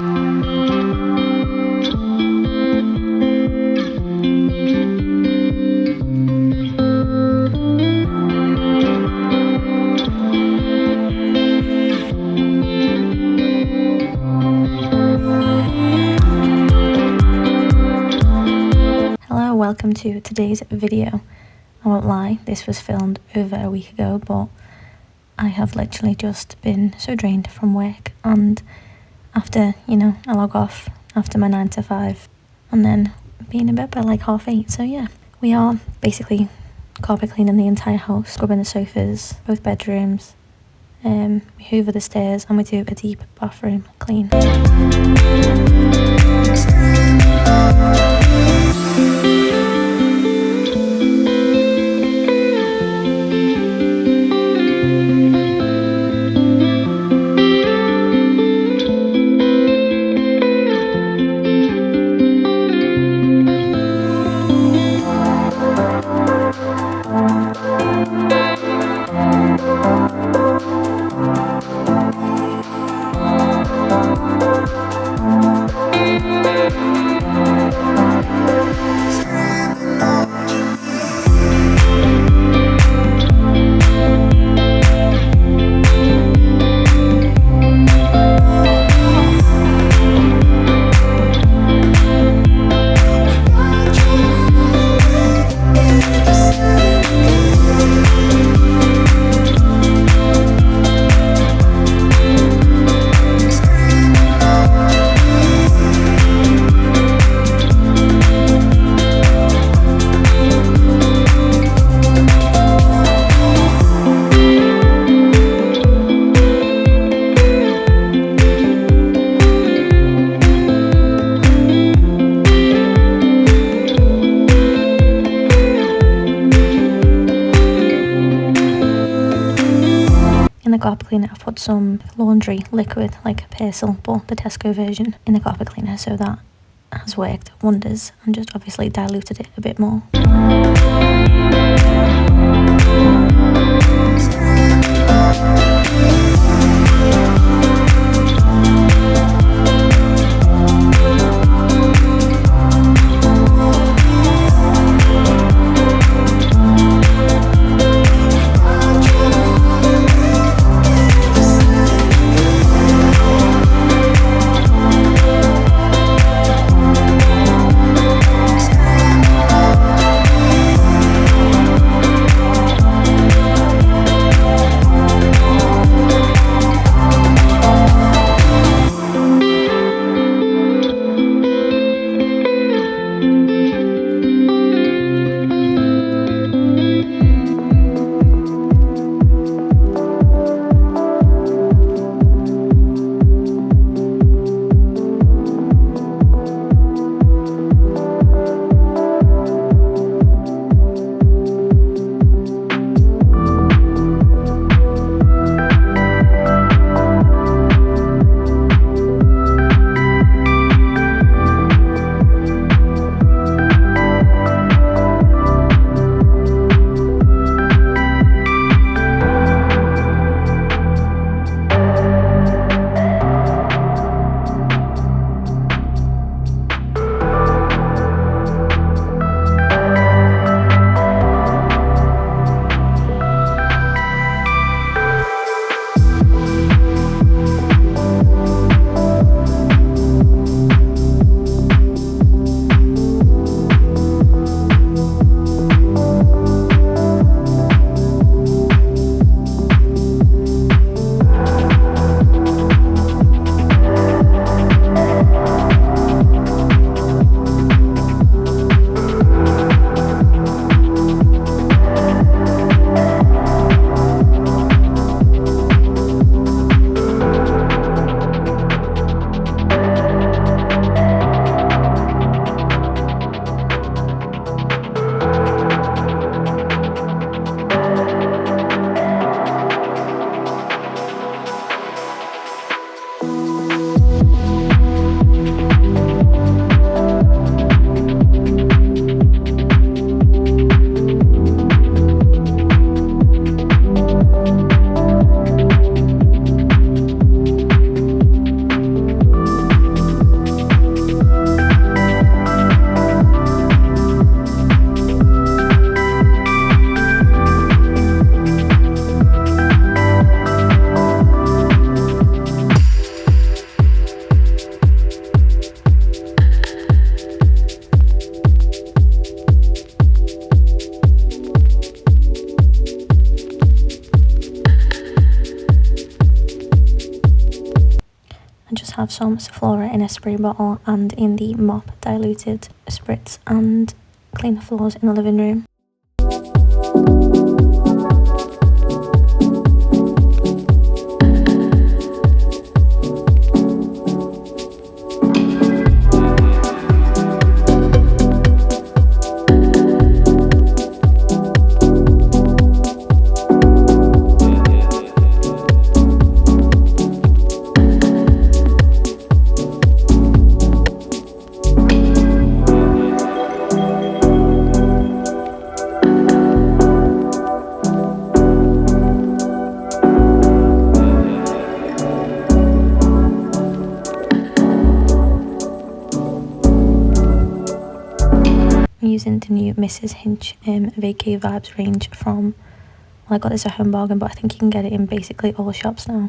Welcome to today's video. I won't lie, this was filmed over a week ago, but I have literally just been so drained from work, and after, I log off after my 9 to 5 and then be in bed by like 8:30. So yeah, we are basically carpet cleaning the entire house, scrubbing the sofas, both bedrooms, we hoover the stairs, and we do a deep bathroom clean. In the carpet cleaner, I've put some laundry liquid, like Persil, but the Tesco version, in the carpet cleaner, so that has worked wonders, and just obviously diluted it a bit more. I just have some Sephora in a spray bottle and in the mop diluted spritz and clean the floors in the living room. I'm using the new Mrs. Hinch Vacay Vibes range from, well, I got this at Home Bargain, but I think you can get it in basically all shops now.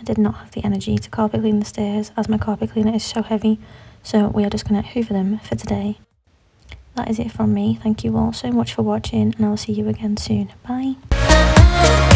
did not have the energy to carpet clean the stairs as my carpet cleaner is so heavy, so we are just going to hoover them for today. That is it from me. Thank you all so much for watching, and I will see you again soon. Bye.